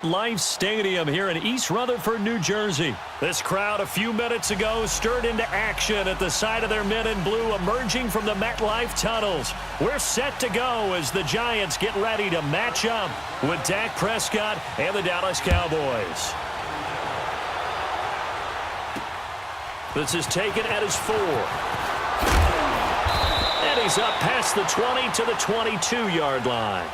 MetLife Stadium here in East Rutherford, New Jersey. This crowd a few minutes ago stirred into action at the side of their men in blue emerging from the MetLife tunnels. We're set to go as the Giants get ready to match up with Dak Prescott and the Dallas Cowboys. This is taken at his 4. And he's up past the 20 to the 22-yard line.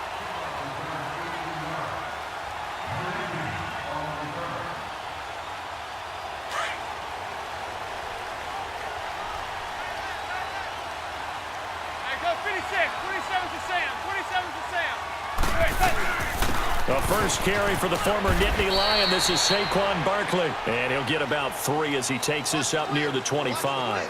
The first carry for the former Nittany Lion. This is Saquon Barkley. And he'll get about 3 as he takes this up near the 25.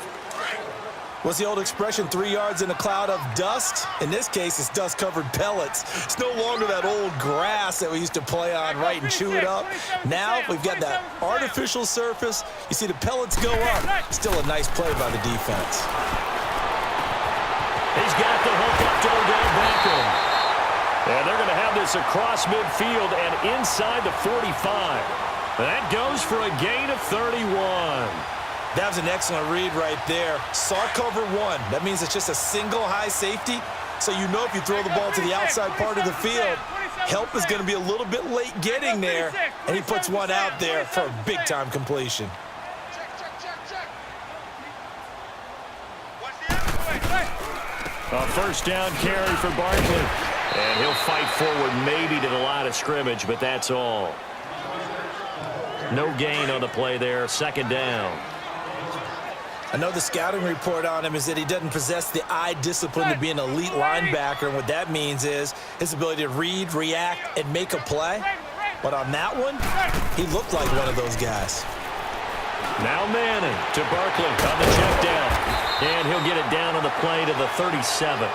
What's the old expression, 3 yards in a cloud of dust? In this case, it's dust-covered pellets. It's no longer that old grass that we used to play on, right, and chew it up. Now we've got that artificial surface. You see the pellets go up. Still a nice play by the defense. He's got the hook up to Odell Beckham. And they're going to have this across midfield and inside the 45. That goes for a gain of 31. That was an excellent read right there. Saw cover 1. That means it's just a single high safety. So you know if you throw the ball to the outside part of the field, help is going to be a little bit late getting there. And he puts one out there for a big-time completion. A first down carry for Barkley. And he'll fight forward maybe to the line of scrimmage, but that's all. No gain on the play there. Second down. I know the scouting report on him is that he doesn't possess the eye discipline to be an elite linebacker, and what that means is his ability to read, react, and make a play. But on that one, he looked like one of those guys. Now Manning to Barkley on the check down. And he'll get it down on the play to the 37.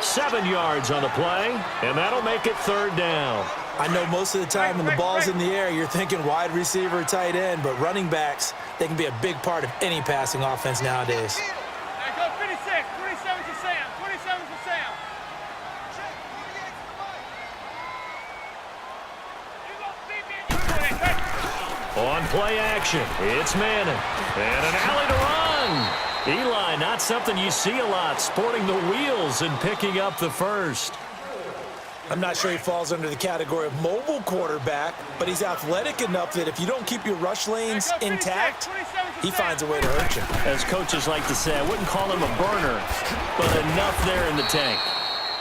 7 yards on the play, and that'll make it third down. I know most of the time when the ball's in the air, you're thinking wide receiver, tight end, but running backs, they can be a big part of any passing offense nowadays. On play action, it's Manning, and an alley to run. Eli, not something you see a lot, sporting the wheels and picking up the first. I'm not sure he falls under the category of mobile quarterback, but he's athletic enough that if you don't keep your rush lanes intact, he finds a way to hurt you. As coaches like to say, I wouldn't call him a burner, but enough there in the tank.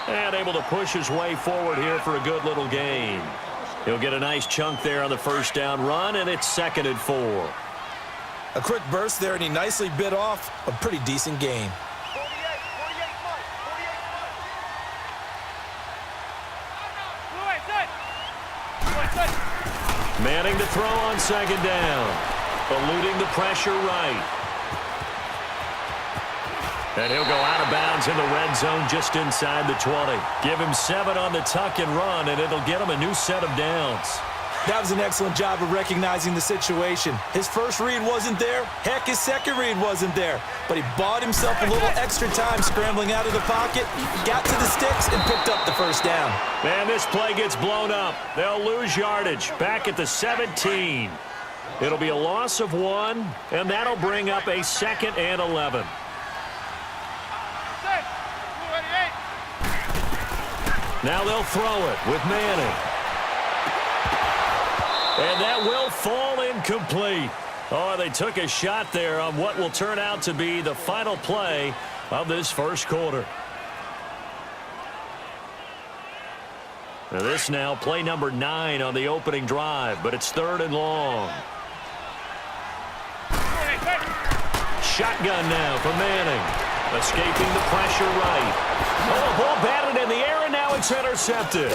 And able to push his way forward here for a good little gain. He'll get a nice chunk there on the first down run, and it's 2nd and 4. A quick burst there, and he nicely bit off a pretty decent gain. Manning to throw on second down. Eluding the pressure right. And he'll go out of bounds in the red zone just inside the 20. Give him 7 on the tuck and run, and it'll get him a new set of downs. That was an excellent job of recognizing the situation. His first read wasn't there. Heck, his second read wasn't there. But he bought himself a little extra time scrambling out of the pocket, got to the sticks, and picked up the first down. Man, this play gets blown up. They'll lose yardage back at the 17. It'll be a loss of 1, and that'll bring up a 2nd and 11. Now they'll throw it with Manning. And that will fall incomplete. Oh, they took a shot there on what will turn out to be the final play of this first quarter. Now this now play number 9 on the opening drive, but it's 3rd and long. Shotgun now for Manning. Escaping the pressure right. Oh, the ball batted in the air, and now it's intercepted.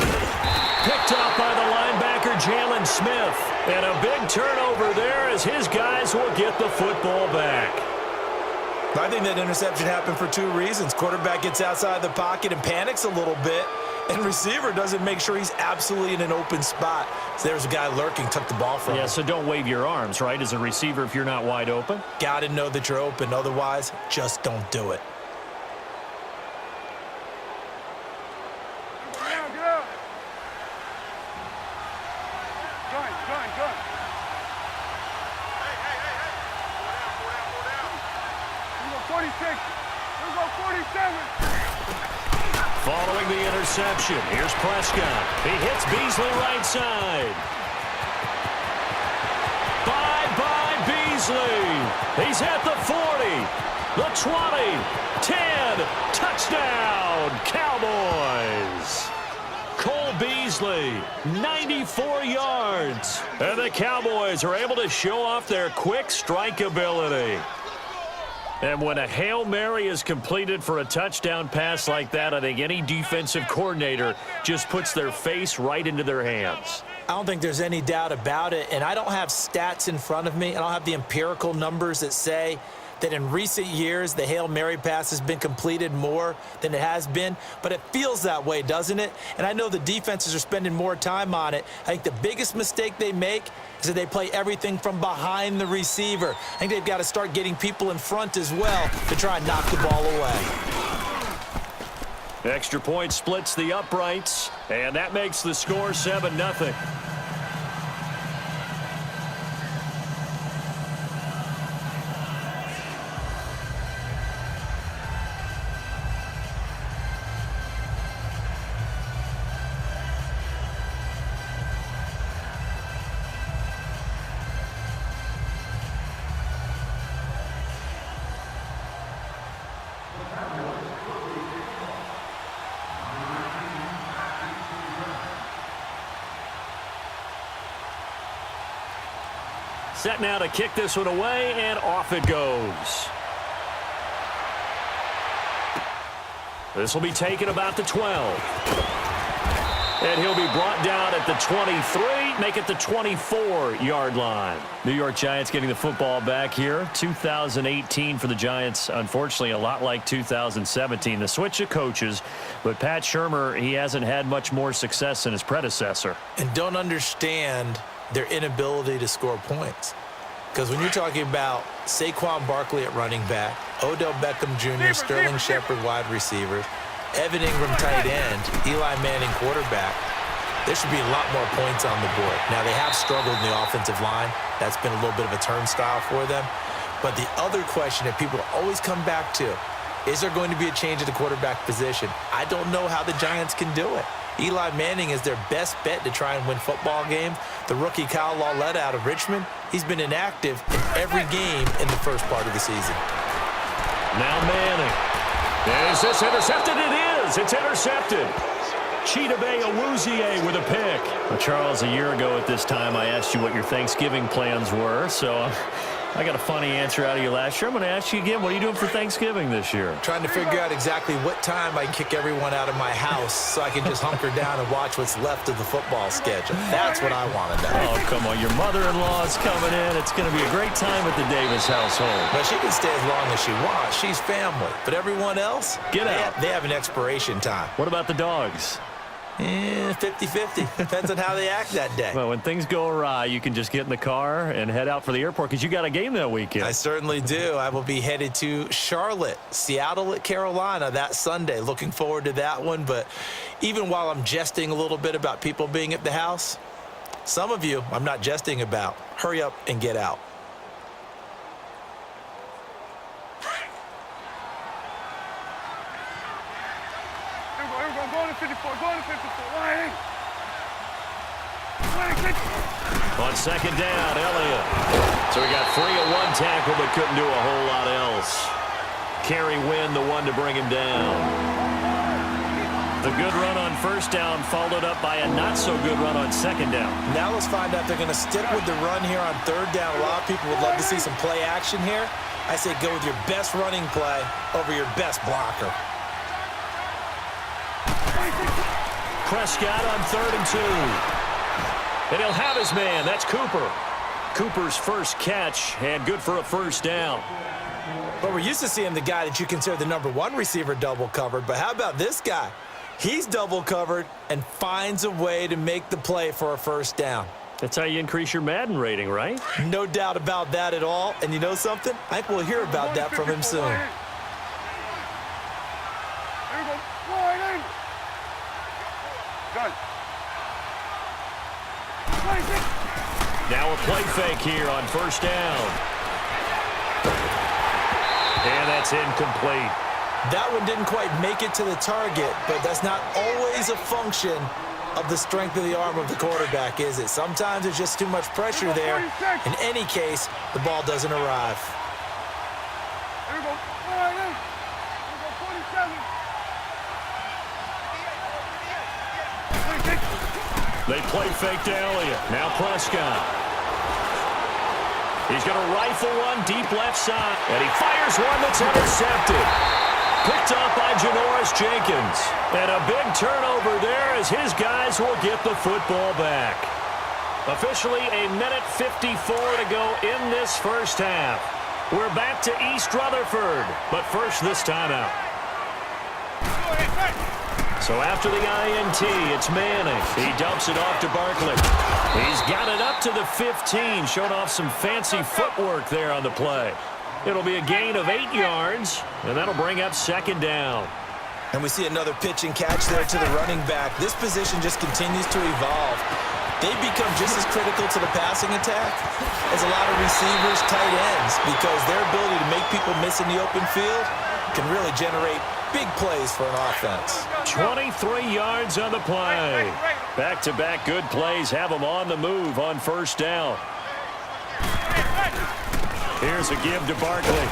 Picked up by the linebacker, Jalen Smith. And a big turnover there as his guys will get the football back. I think that interception happened for 2 reasons. Quarterback gets outside the pocket and panics a little bit, and receiver doesn't make sure he's absolutely in an open spot. So there's a guy lurking, took the ball from him. Yeah, so don't wave your arms, right, as a receiver if you're not wide open. Got to know that you're open. Otherwise, just don't do it. Go. Gun. Here we go 46. Here we go 47. Following the interception, here's Prescott. He hits Beasley right side. Bye-bye, Beasley. He's at the 40, the 20, 10. Touchdown, Cowboys. Cole Beasley, 94 yards. And the Cowboys are able to show off their quick strike ability. And when a Hail Mary is completed for a touchdown pass like that, I think any defensive coordinator just puts their face right into their hands. I don't think there's any doubt about it, and I don't have stats in front of me. I don't have the empirical numbers that say that in recent years the Hail Mary pass has been completed more than it has been, but it feels that way, doesn't it? And I know the defenses are spending more time on it. I think the biggest mistake they make is that they play everything from behind the receiver. I think they've got to start getting people in front as well to try and knock the ball away. Extra point splits the uprights, and that makes the score 7-0. Set now to kick this one away, and off it goes. This will be taken about the 12. And he'll be brought down at the 23, make it the 24-yard line. New York Giants getting the football back here. 2018 for the Giants, unfortunately, a lot like 2017. The switch of coaches, but Pat Shurmur, he hasn't had much more success than his predecessor. And don't understand their inability to score points. Because when you're talking about Saquon Barkley at running back, Odell Beckham Jr., Sterling Shepard wide receivers, Evan Ingram tight end, Eli Manning quarterback, there should be a lot more points on the board. Now, they have struggled in the offensive line. That's been a little bit of a turnstile for them. But the other question that people always come back to, is there going to be a change at the quarterback position? I don't know how the Giants can do it. Eli Manning is their best bet to try and win football games. The rookie Kyle Lauletta out of Richmond, he's been inactive in every game in the first part of the season. Now Manning. Is this intercepted? It is. It's intercepted. Chidobe Awuzie with a pick. Well, Charles, a year ago at this time, I asked you what your Thanksgiving plans were, so I got a funny answer out of you last year. I'm going to ask you again, what are you doing for Thanksgiving this year? Trying to figure out exactly what time I can kick everyone out of my house so I can just hunker down and watch what's left of the football schedule. That's what I want to know. Oh, come on. Your mother-in-law is coming in. It's going to be a great time at the Davis household. But she can stay as long as she wants. She's family. But everyone else, get out. They have an expiration time. What about the dogs? 50-50. Depends on how they act that day. Well, when things go awry, you can just get in the car and head out for the airport because you got a game that weekend. I certainly do. I will be headed to Charlotte, Seattle at Carolina that Sunday. Looking forward to that one. But even while I'm jesting a little bit about people being at the house, some of you I'm not jesting about. Hurry up and get out. Go to 54. Go to 54. Right. On second down, Elliott. So we got free of one tackle, but couldn't do a whole lot else. Kerry Wynn, the one to bring him down. The good run on first down followed up by a not-so-good run on second down. Now let's find out if they're going to stick with the run here on third down. A lot of people would love to see some play action here. I say go with your best running play over your best blocker. Prescott on 3rd and 2. And he'll have his man. That's Cooper. Cooper's first catch, and good for a first down. But we're used to seeing the guy that you consider the #1 receiver double covered. But how about this guy? He's double covered and finds a way to make the play for a first down. That's how you increase your Madden rating, right? No doubt about that at all. And you know something? I think we'll hear about that from him soon. Now a play fake here on first down. And that's incomplete. That one didn't quite make it to the target, but that's not always a function of the strength of the arm of the quarterback, is it? Sometimes there's just too much pressure there. In any case, the ball doesn't arrive. There we go. All right, there we go, 47. They play fake to Elliott. Now Prescott. He's going to rifle one deep left side. And he fires one that's intercepted. Picked up by Janoris Jenkins. And a big turnover there as his guys will get the football back. Officially a minute 54 to go in this first half. We're back to East Rutherford. But first, this timeout. So after the INT, it's Manning. He dumps it off to Barkley. He's got it up to the 15, showing off some fancy footwork there on the play. It'll be a gain of 8 yards, and that'll bring up second down. And we see another pitch and catch there to the running back. This position just continues to evolve. They become just as critical to the passing attack as a lot of receivers, tight ends, because their ability to make people miss in the open field can really generate big plays for an offense. 23 yards on the play. Back-to-back good plays have them on the move on first down. Here's a give to Barkley.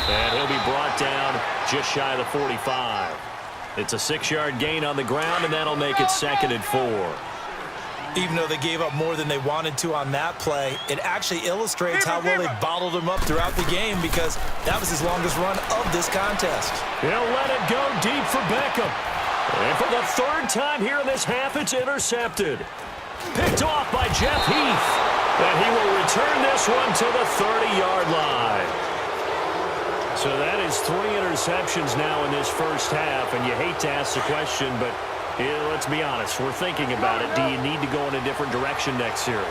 And he'll be brought down just shy of the 45. It's a 6-yard gain on the ground, and that'll make it 2nd and 4. Even though they gave up more than they wanted to on that play, it actually illustrates how well they bottled him up throughout the game, because that was his longest run of this contest. He'll let it go deep for Beckham. And for the 3rd time here in this half, it's intercepted. Picked off by Jeff Heath. And he will return this one to the 30-yard line. So that is 3 interceptions now in this first half, and you hate to ask the question, but let's be honest, we're thinking about it. Do you need to go in a different direction next series?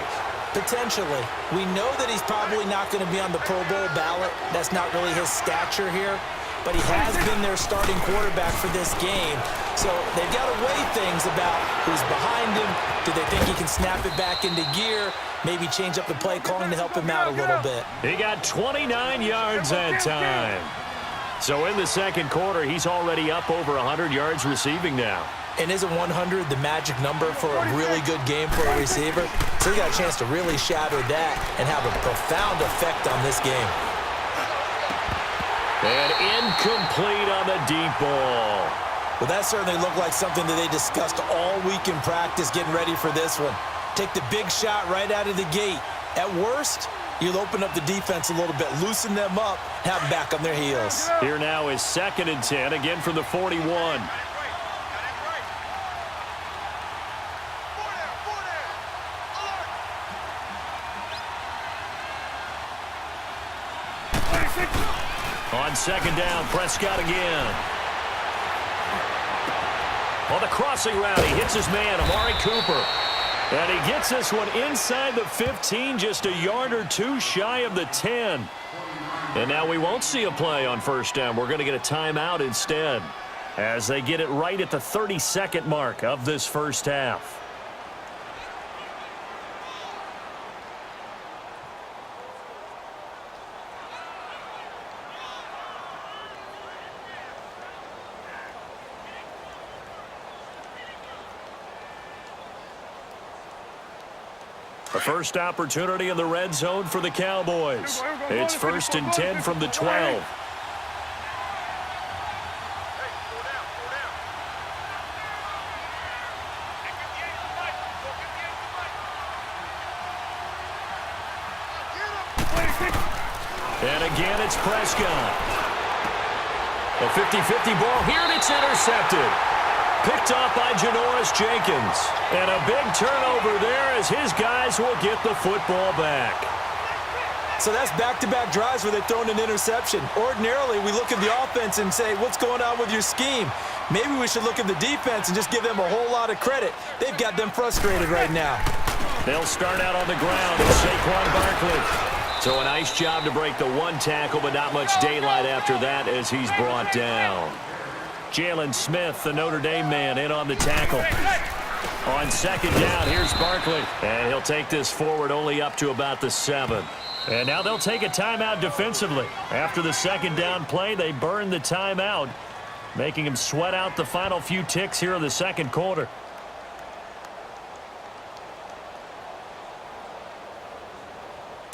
Potentially. We know that he's probably not going to be on the Pro Bowl ballot. That's not really his stature here. But he has been their starting quarterback for this game. So they've got to weigh things about who's behind him. Do they think he can snap it back into gear? Maybe change up the play calling to help him out a little bit. He got 29 yards that time. So in the second quarter, he's already up over 100 yards receiving now. And isn't 100 the magic number for a really good game for a receiver? So he got a chance to really shatter that and have a profound effect on this game. And incomplete on the deep ball. Well, that certainly looked like something that they discussed all week in practice getting ready for this one. Take the big shot right out of the gate. At worst, you'll open up the defense a little bit, loosen them up, have them back on their heels. Here now is 2nd and 10, again from the 41. On 2nd down, Prescott again. On the crossing route, he hits his man, Amari Cooper. And he gets this one inside the 15, just a yard or two shy of the 10. And now we won't see a play on first down. We're going to get a timeout instead, as they get it right at the 30-second mark of this first half. A first opportunity in the red zone for the Cowboys. It's 1st and 10 from the 12. And again, it's Prescott. A 50-50 ball here, and it's intercepted. Picked off by Janoris Jenkins. And a big turnover there as his guys will get the football back. So that's back-to-back drives where they've thrown an interception. Ordinarily, we look at the offense and say, what's going on with your scheme? Maybe we should look at the defense and just give them a whole lot of credit. They've got them frustrated right now. They'll start out on the ground with Saquon Barkley. So a nice job to break the one tackle, but not much daylight after that as he's brought down. Jalen Smith, the Notre Dame man, in on the tackle. On second down, here's Barkley. And he'll take this forward only up to about the 7. And now they'll take a timeout defensively. After the second down play, they burn the timeout, making him sweat out the final few ticks here in the second quarter.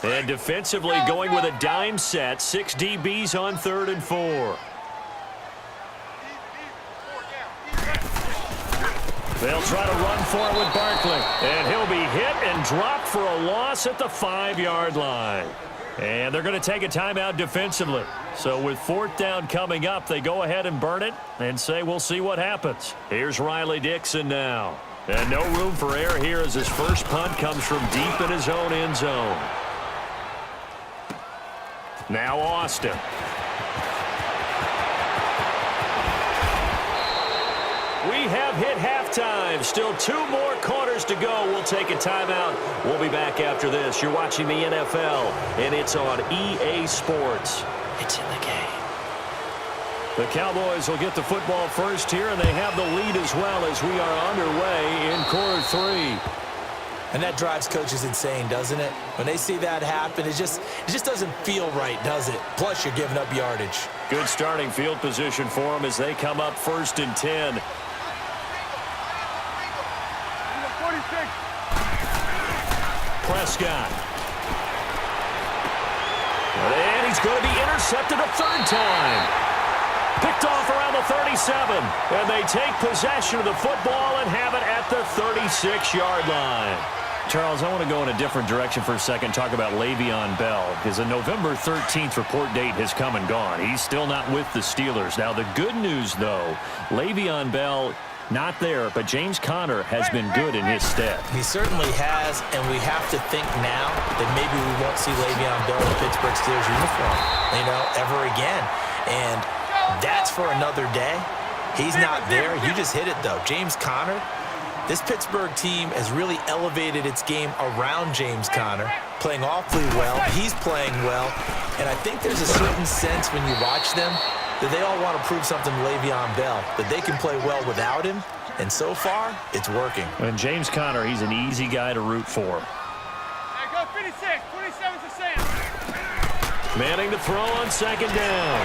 And defensively going with a dime set, 6 DBs on 3rd and 4. They'll try to run for it with Barkley. And he'll be hit and dropped for a loss at the 5-yard line. And they're going to take a timeout defensively. So with 4th down coming up, they go ahead and burn it and say we'll see what happens. Here's Riley Dixon now. And no room for error here as his first punt comes from deep in his own end zone. Now Austin. We have hit halftime. Still 2 more quarters to go. We'll take a timeout. We'll be back after this. You're watching the NFL, and it's on EA Sports. It's in the game. The Cowboys will get the football first here, and they have the lead as well as we are underway in quarter 3. And that drives coaches insane, doesn't it? When they see that happen, it just doesn't feel right, does it? Plus, you're giving up yardage. Good starting field position for them as they come up 1st and 10. 46. Prescott. And he's going to be intercepted a 3rd time. Picked off around the 37. And they take possession of the football and have it at the 36-yard line. Charles, I want to go in a different direction for a second, talk about Le'Veon Bell, because the November 13th report date has come and gone. He's still not with the Steelers. Now, the good news, though, Le'Veon Bell not there, but James Conner has been good in his stead. He certainly has, and we have to think now that maybe we won't see Le'Veon Bell in the Pittsburgh Steelers uniform, ever again. And that's for another day. He's not there. You just hit it, though. James Conner, this Pittsburgh team has really elevated its game around James Conner, playing awfully well. He's playing well. And I think there's a certain sense when you watch them that they all want to prove something to Le'Veon Bell, that they can play well without him. And so far, it's working. And James Conner, he's an easy guy to root for. Hey, go 56. 27's the same. Manning to throw on second down.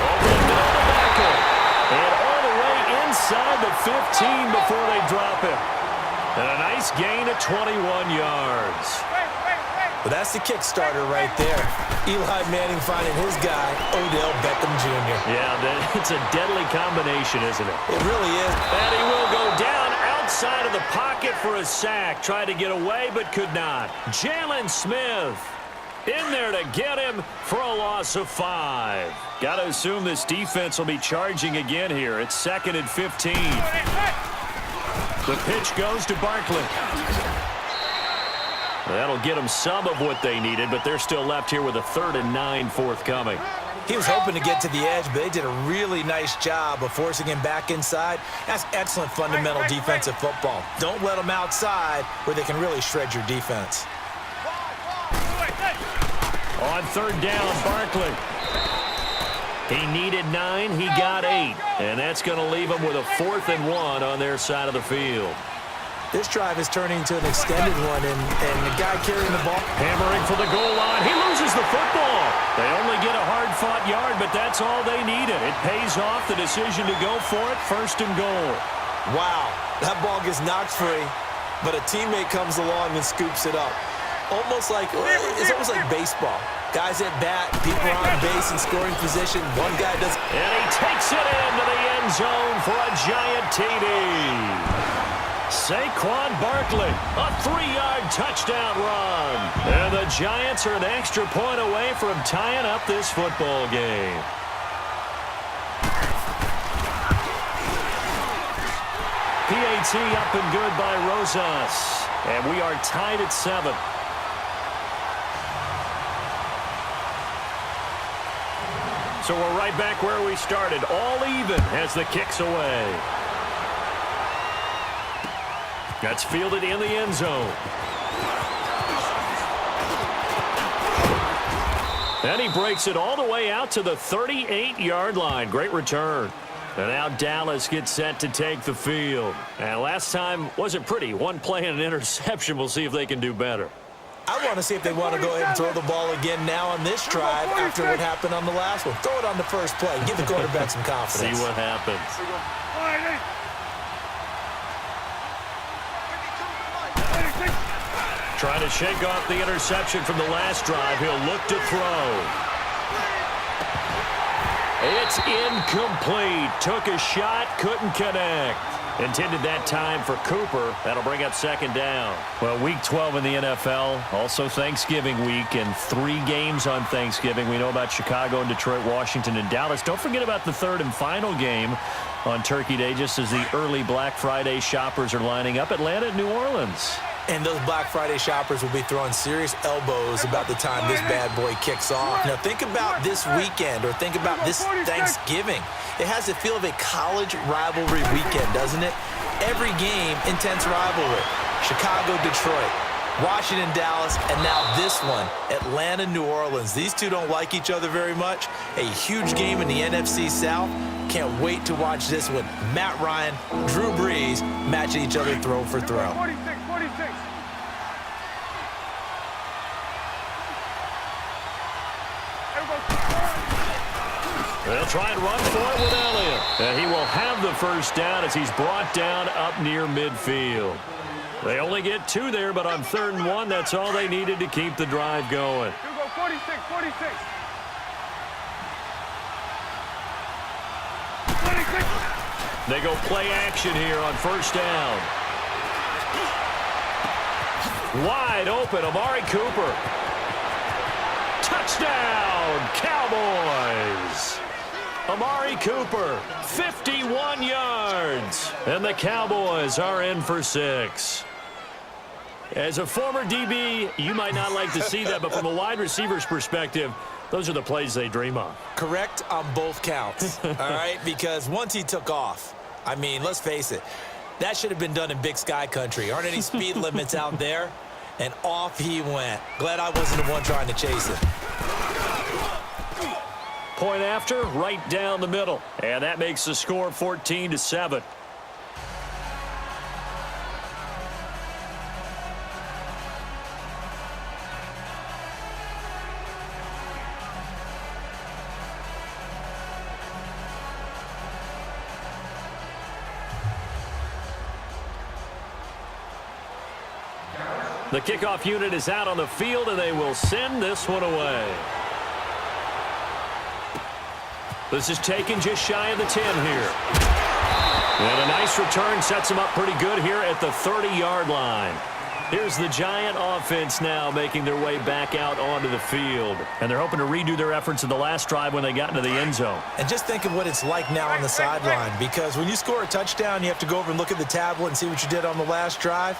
Over the middle of the backer. And all the way inside the 15 before they drop it. And a nice gain of 21 yards. Well, that's the Kickstarter right there. Eli Manning finding his guy, Odell Beckham Jr. Yeah, it's a deadly combination, isn't it? It really is. And he will go down outside of the pocket for a sack. Tried to get away, but could not. Jalen Smith in there to get him for a loss of 5. Got to assume this defense will be charging again here. It's 2nd and 15. The pitch goes to Barkley. That'll get them some of what they needed, but they're still left here with a 3rd and 9 forthcoming. He was hoping to get to the edge, but they did a really nice job of forcing him back inside. That's excellent fundamental defensive football. Don't let them outside where they can really shred your defense. On 3rd down, Barkley. He needed 9, he got 8. And that's going to leave him with a 4th and 1 on their side of the field. This drive is turning into an extended one, and the guy carrying the ball. Hammering for the goal line. He loses the football. They only get a hard-fought yard, but that's all they needed. It pays off the decision to go for it, 1st and goal. Wow, that ball gets knocked free, but a teammate comes along and scoops it up. It's almost like baseball. Guys at bat, people are on base in scoring position. One guy does. And he takes it into the end zone for a giant TD. Saquon Barkley, a 3-yard touchdown run. And the Giants are an extra point away from tying up this football game. PAT up and good by Rosas. And we are tied at 7. So we're right back where we started, all even as the kick's away. That's fielded in the end zone. And he breaks it all the way out to the 38-yard line. Great return. And now Dallas gets set to take the field. And last time wasn't pretty. One play and an interception. We'll see if they can do better. I want to see if they want to go ahead and throw the ball again now on this drive after what happened on the last one. Throw it on the first play. Give the quarterback some confidence. See what happens. Trying to shake off the interception from the last drive. He'll look to throw. It's incomplete. Took a shot, couldn't connect. Intended that time for Cooper. That'll bring up second down. Well, Week 12 in the NFL, also Thanksgiving week, and 3 games on Thanksgiving. We know about Chicago and Detroit, Washington, and Dallas. Don't forget about the third and final game on Turkey Day, just as the early Black Friday shoppers are lining up. Atlanta and New Orleans. And those Black Friday shoppers will be throwing serious elbows about the time this bad boy kicks off. Now, think about this weekend, or think about this Thanksgiving. It has the feel of a college rivalry weekend, doesn't it? Every game, intense rivalry. Chicago, Detroit, Washington, Dallas, and now this one, Atlanta, New Orleans. These two don't like each other very much. A huge game in the NFC South. Can't wait to watch this one. Matt Ryan, Drew Brees matching each other throw for throw. 46. They'll try and run for it with Elliott. And he will have the first down as he's brought down up near midfield. They only get 2 there, but on 3rd and 1, that's all they needed to keep the drive going. You go 46. 46. They go play action here on first down. Wide open, Amari Cooper. Touchdown, Cowboys. Amari Cooper, 51 yards. And the Cowboys are in for 6. As a former DB, you might not like to see that, but from a wide receiver's perspective, those are the plays they dream of. Correct on both counts, all right? Because once he took off, I mean, let's face it, that should have been done in Big Sky Country. Aren't any speed limits out there? And off he went. Glad I wasn't the one trying to chase it. Point after, right down the middle. And that makes the score 14-7. The kickoff unit is out on the field, and they will send this one away. This is taken just shy of the 10 here. And a nice return sets them up pretty good here at the 30-yard line. Here's the Giant offense now making their way back out onto the field. And they're hoping to redo their efforts in the last drive when they got into the end zone. And just think of what it's like now on the sideline, because when you score a touchdown, you have to go over and look at the tablet and see what you did on the last drive.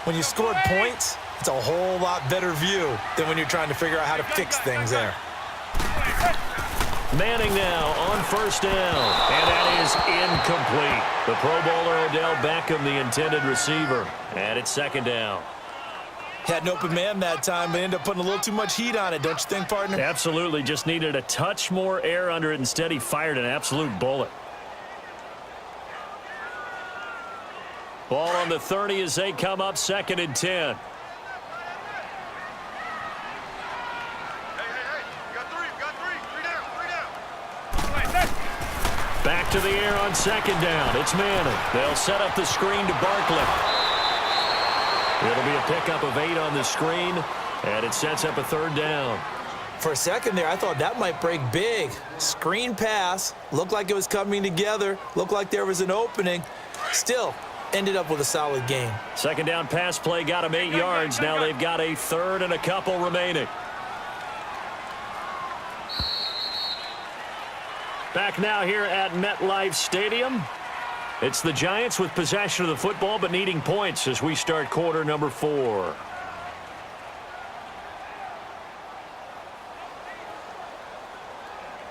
When you scored points, it's a whole lot better view than when you're trying to figure out how to fix things there. Manning now on first down. And that is incomplete. The Pro Bowler Odell Beckham, the intended receiver. And it's second down. Had an open man that time, but ended up putting a little too much heat on it, don't you think, partner? Absolutely. Just needed a touch more air under it. Instead, he fired an absolute bullet. Ball on the 30 as they come up, 2nd and 10. Back to the air on 2nd down. It's Manning. They'll set up the screen to Barkley. It'll be a pickup of 8 on the screen, and it sets up a 3rd down. For a second there, I thought that might break big. Screen pass. Looked like it was coming together. Looked like there was an opening. Still, ended up with a solid game. 2nd down pass play got them 8 yards. Now they've got a 3rd and a couple remaining. Back now here at MetLife Stadium. It's the Giants with possession of the football but needing points as we start quarter number 4.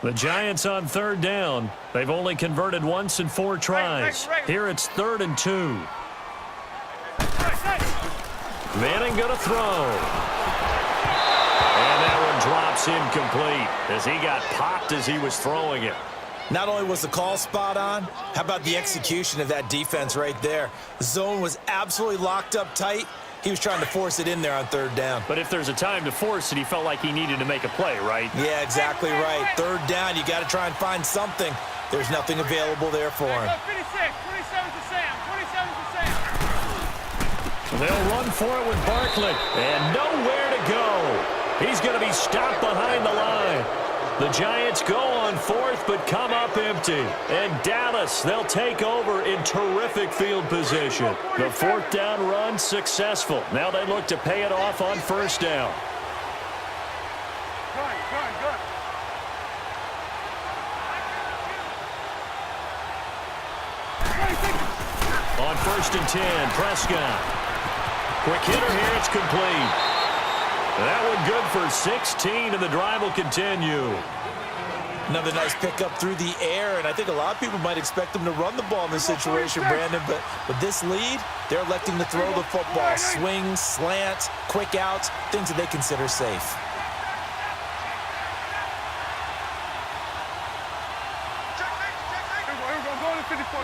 The Giants on 3rd down. They've only converted once in 4 tries. Here it's 3rd and 2. Manning going to throw. And that one drops incomplete as he got popped as he was throwing it. Not only was the call spot on, how about the execution of that defense right there? The zone was absolutely locked up tight. He was trying to force it in there on third down. But if there's a time to force it, he felt like he needed to make a play, right? Yeah, exactly right. Third down, you got to try and find something. There's nothing available there for him. 56, 27 to Sam, 27 to Sam. They'll run for it with Barkley, and nowhere to go. He's going to be stopped behind the line. The Giants go on fourth, but come up empty. And Dallas, they'll take over in terrific field position. The fourth down run successful. Now they look to pay it off on first down. Good. On first and 10, Prescott. Quick hitter here, it's complete. That one good for 16, and the drive will continue. Another nice pickup through the air, and I think a lot of people might expect them to run the ball in this situation, Brandon, but with this lead, they're electing to throw the football. Swings, slants, quick outs, things that they consider safe. Here we go. Go to 54.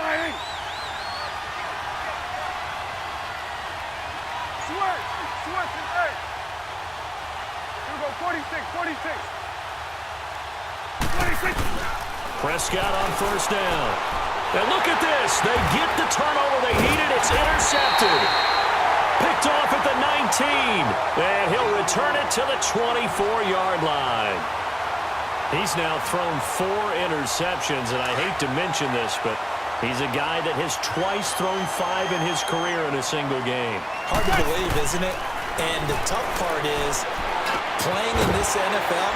Wide eight. Switch and eight. Here we go. 46. Prescott on first down. And look at this. They get the turnover they needed. It's intercepted. Picked off at the 19. And he'll return it to the 24-yard line. He's now thrown 4 interceptions, and I hate to mention this, but he's a guy that has twice thrown 5 in his career in a single game. Hard to believe, isn't it? And the tough part is, playing in this NFL,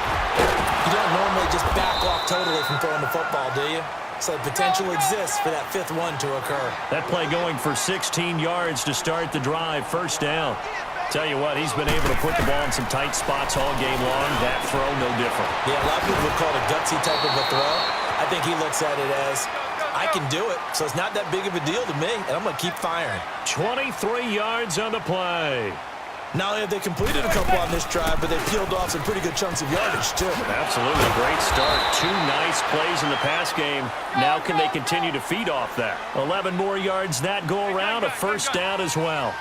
you don't normally just back off totally from throwing the football, do you? So the potential exists for that 5th one to occur. That play going for 16 yards to start the drive, first down. Tell you what, he's been able to put the ball in some tight spots all game long. That throw, no different. Yeah, a lot of people would call it a gutsy type of a throw. I think he looks at it as, I can do it, so it's not that big of a deal to me, and I'm going to keep firing. 23 yards on the play. Not only have they completed a couple on this drive, but they peeled off some pretty good chunks of yardage, too. Absolutely, great start. 2 nice plays in the pass game. Now can they continue to feed off that? 11 more yards that go around, a first down as well.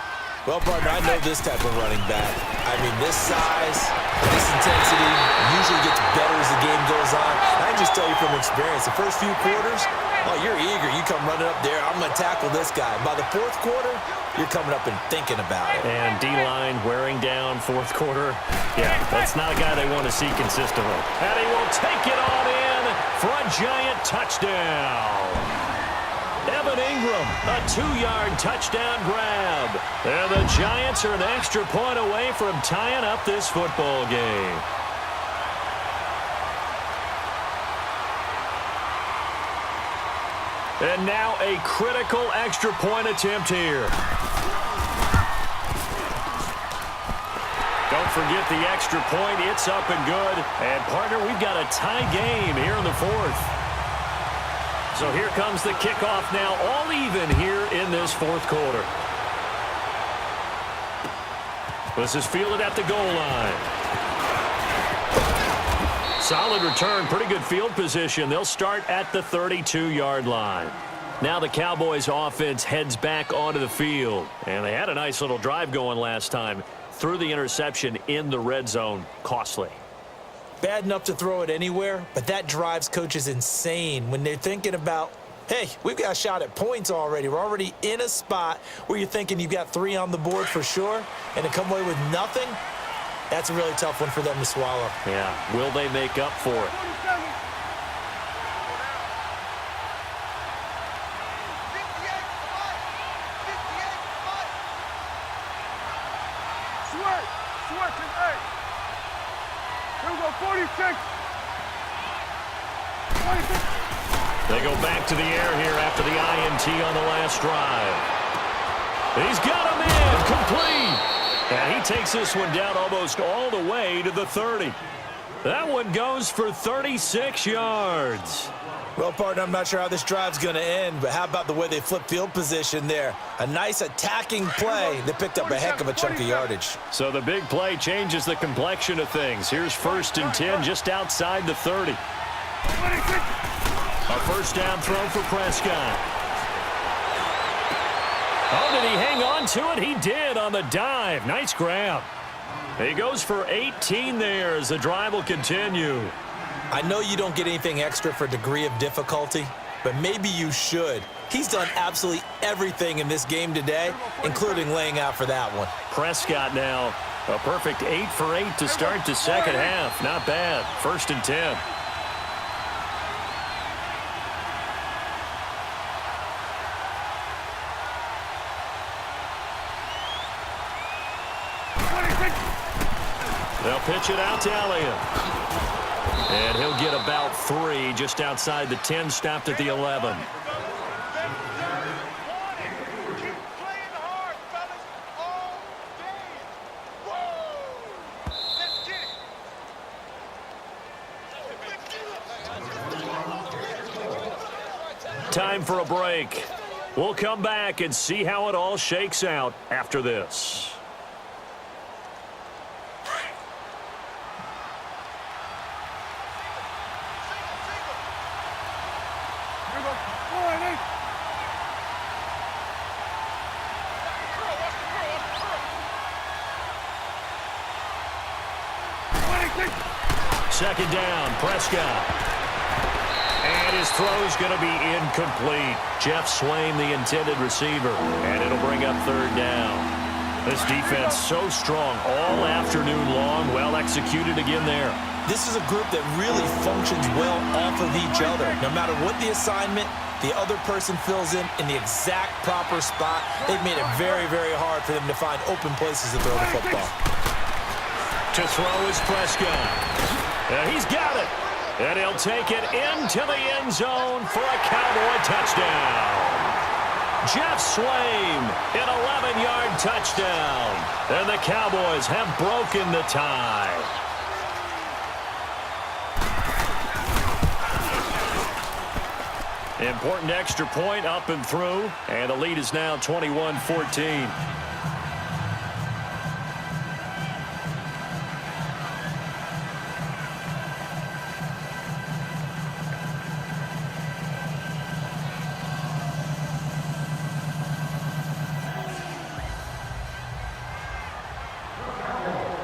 Well, partner, I know this type of running back. I mean, this size, this intensity usually gets better as the game goes on. I can just tell you from experience, the first few quarters, oh, you're eager. You come running up there, I'm going to tackle this guy. By the 4th quarter, you're coming up and thinking about it. And D-line wearing down 4th quarter. Yeah, that's not a guy they want to see consistently. And he will take it on in for a giant touchdown. Evan Ingram, a 2-yard touchdown grab. And the Giants are an extra point away from tying up this football game. And now a critical extra point attempt here. Don't forget the extra point. It's up and good. And, partner, we've got a tie game here in the 4th. So here comes the kickoff now, all even here in this 4th quarter. This is fielded at the goal line. Solid return, pretty good field position. They'll start at the 32-yard line. Now the Cowboys offense heads back onto the field. And they had a nice little drive going last time. Threw the interception in the red zone. Costly. Bad enough to throw it anywhere, but that drives coaches insane when they're thinking about, hey, we've got a shot at points already. We're already in a spot where you're thinking you've got 3 on the board for sure, and to come away with nothing, that's a really tough one for them to swallow. Yeah, will they make up for it? Switch and eight. Here we go, 46. They go back to the air here after the INT on the last drive. He's got him in, complete. And he takes this one down almost all the way to the 30. That one goes for 36 yards. Well, partner, I'm not sure how this drive's going to end, but how about the way they flip field position there? A nice attacking play. They picked up a heck of a chunk of yardage. So the big play changes the complexion of things. Here's first and 10 just outside the 30. A first down throw for Prescott. Oh, did he hang on to it? He did on the dive. Nice grab. He goes for 18 there as the drive will continue. I know you don't get anything extra for degree of difficulty, but maybe you should. He's done absolutely everything in this game today, including laying out for that one. Prescott now, a perfect 8 for 8 to start the second half. Not bad. 1st and 10. They'll pitch it out to Elliott. And he'll get about 3 just outside the 10, stopped at the 11. Time for a break. We'll come back and see how it all shakes out after this. Second down, Prescott. And his throw's going to be incomplete. Jeff Swaim, the intended receiver. And it'll bring up 3rd down. This defense so strong all afternoon long. Well executed again there. This is a group that really functions well off of each other. No matter what the assignment, the other person fills in the exact proper spot. They've made it very, very hard for them to find open places to throw the football. To throw is Prescott. He's got it. And he'll take it into the end zone for a Cowboy touchdown. Jeff Swaim, an 11-yard touchdown. And the Cowboys have broken the tie. Important extra point up and through. And the lead is now 21-14.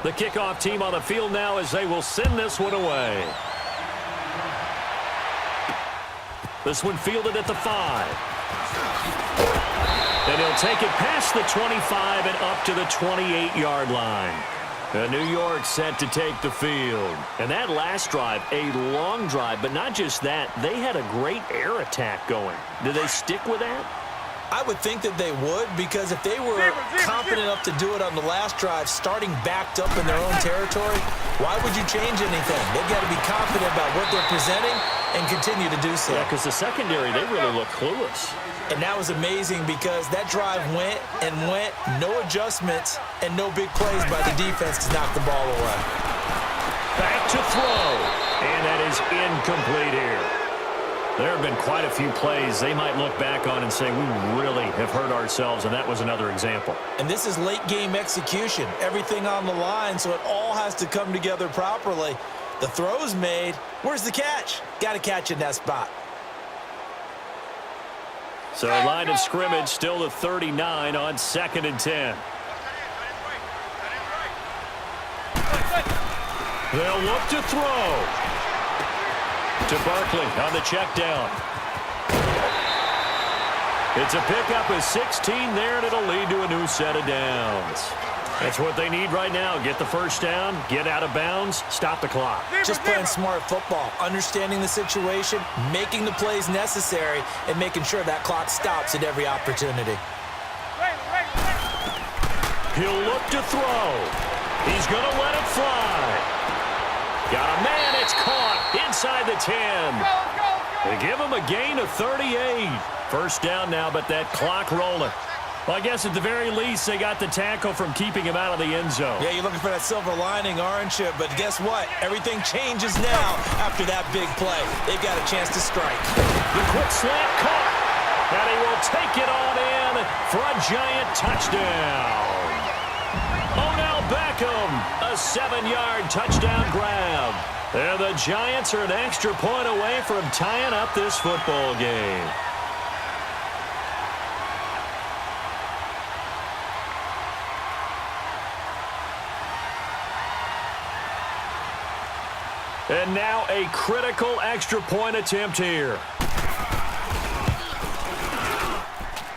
The kickoff team on the field now as they will send this one away. This one fielded at the 5. And he'll take it past the 25 and up to the 28-yard line. New York set to take the field. And that last drive, a long drive, but not just that. They had a great air attack going. Did they stick with that? I would think that they would, because if they were confident enough to do it on the last drive, starting backed up in their own territory, why would you change anything? They've got to be confident about what they're presenting and continue to do so. Yeah, because the secondary, they really look clueless. And that was amazing because that drive went and went, no adjustments, and no big plays by the defense to knock the ball away. Back to throw, and that is incomplete here. There have been quite a few plays they might look back on and say, we really have hurt ourselves, and that was another example. And this is late-game execution. Everything on the line, so it all has to come together properly. The throw's made. Where's the catch? Got to catch in that spot. So line of scrimmage still to 39 on 2nd and 10. They'll look to throw. To Barkley on the check down. It's a pickup of 16 there, and it'll lead to a new set of downs. That's what they need right now. Get the first down, get out of bounds, stop the clock. Just playing smart football, understanding the situation, making the plays necessary, and making sure that clock stops at every opportunity. He'll look to throw. He's going to let it fly. Got a man, it's caught inside the 10. They give him a gain of 38. First down now, but that clock rolling. Well, I guess at the very least, they got the tackle from keeping him out of the end zone. Yeah, you're looking for that silver lining, aren't you? But guess what? Everything changes now after that big play. They've got a chance to strike. The quick slant caught. And he will take it on in for a giant touchdown. Odell Beckham, a 7-yard touchdown grab. And the Giants are an extra point away from tying up this football game. And now a critical extra point attempt here.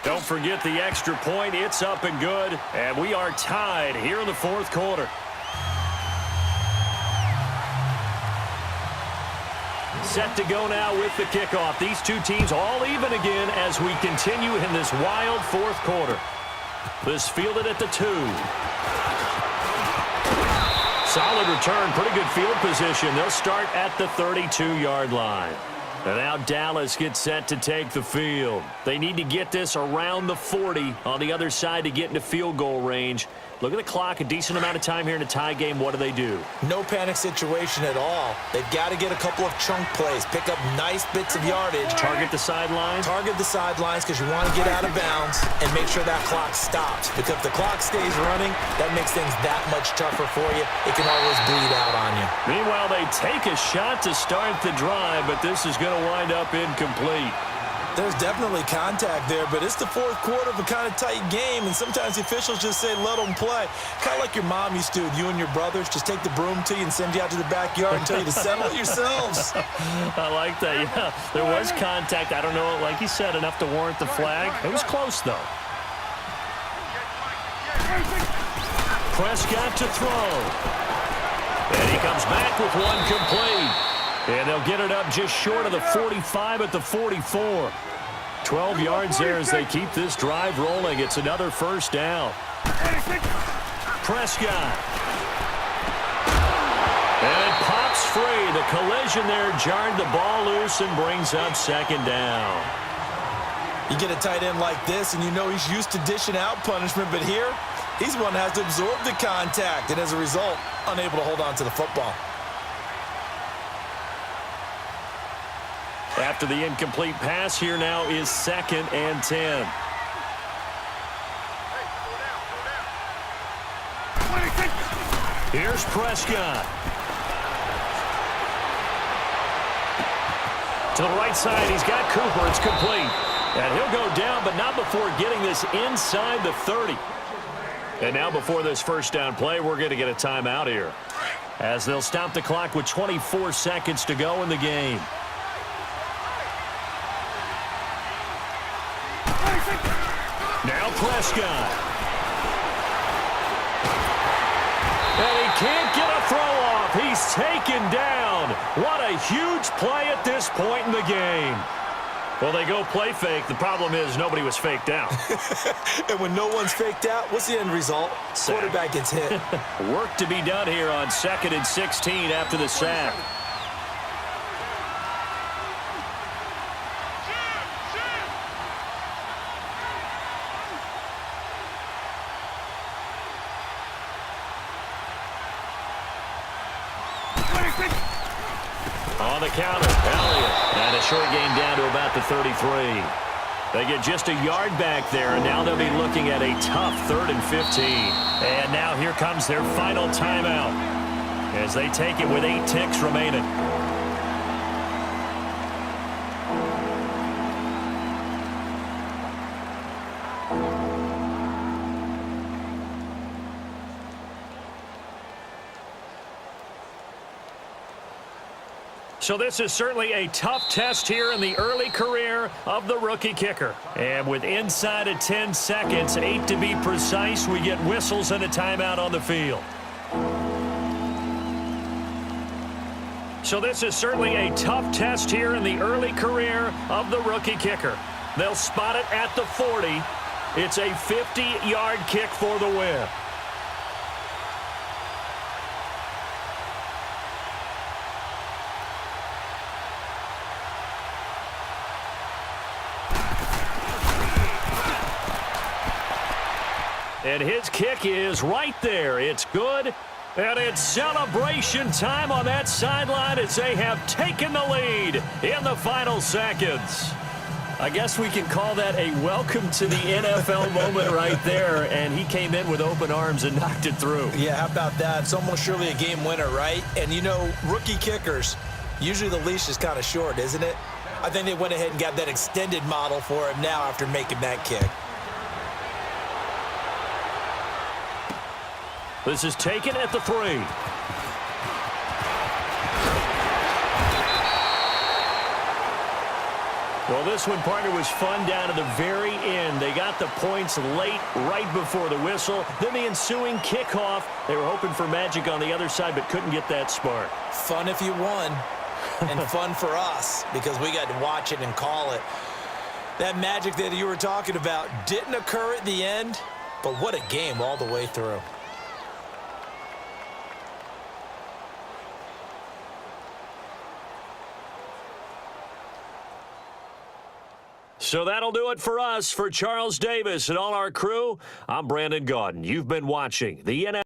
Don't forget the extra point. It's up and good. And we are tied here in the fourth quarter. Set to go now with the kickoff. These two teams all even again as we continue in this wild fourth quarter. This fielded at the 2. Solid return, pretty good field position. They'll start at the 32-yard line. And now Dallas gets set to take the field. They need to get this around the 40 on the other side to get into field goal range. Look at the clock, a decent amount of time here in a tie game. What do? No panic situation at all. They've got to get a couple of chunk plays, pick up nice bits of yardage. Target the sidelines? Target the sidelines because you want to get out of bounds and make sure that clock stops. Because if the clock stays running, that makes things that much tougher for you. It can always bleed out on you. Meanwhile, they take a shot to start the drive, but this is going to wind up incomplete. There's definitely contact there, but it's the fourth quarter of a kind of tight game, and sometimes the officials just say, let them play. Kind of like your mom used to with you and your brothers. Just take the broom to you and send you out to the backyard and tell you to settle it yourselves. I like that, yeah. There was contact. I don't know, like you said, enough to warrant the flag. It was close, though. Prescott to throw. And he comes back with one complete. And they'll get it up just short of the 45 at the 44. 12 yards there as they keep this drive rolling. It's another first down. Prescott. And it pops free. The collision there jarred the ball loose and brings up second down. You get a tight end like this, and you know he's used to dishing out punishment, but here, he's one that has to absorb the contact, and as a result, unable to hold on to the football. After the incomplete pass, here now is 2nd and 10. Here's Prescott. To the right side, he's got Cooper. It's complete. And he'll go down, but not before getting this inside the 30. And now before this first down play, we're going to get a timeout here, as they'll stop the clock with 24 seconds to go in the game. Now Prescott. And he can't get a throw off. He's taken down. What a huge play at this point in the game. Well, they go play fake. The problem is nobody was faked out. And when no one's faked out, what's the end result? Sack. Quarterback gets hit. Work to be done here on 2nd and 16 after the sack. On the counter, Elliott. And a short gain down to about the 33. They get just a yard back there, and now they'll be looking at a tough 3rd and 15. And now here comes their final timeout as they take it with 8 ticks remaining. So this is certainly a tough test here in the early career of the rookie kicker. And with inside of 10 seconds, 8 to be precise, we get whistles and a timeout on the field. So this is certainly a tough test here in the early career of the rookie kicker. They'll spot it at the 40. It's a 50-yard kick for the win. And his kick is right there. It's good. And it's celebration time on that sideline as they have taken the lead in the final seconds. I guess we can call that a welcome to the NFL moment right there, and he came in with open arms and knocked it through. Yeah, how about that? It's almost surely a game winner, right? And, you know, rookie kickers, usually the leash is kind of short, isn't it? I think they went ahead and got that extended model for him now after making that kick. This is taken at the 3. Well, this one, partner, was fun down to the very end. They got the points late, right before the whistle. Then the ensuing kickoff. They were hoping for magic on the other side, but couldn't get that spark. Fun if you won, and fun for us because we got to watch it and call it. That magic that you were talking about didn't occur at the end, but what a game all the way through. So that'll do it for us. For Charles Davis and all our crew, I'm Brandon Gaudin. You've been watching the NFL.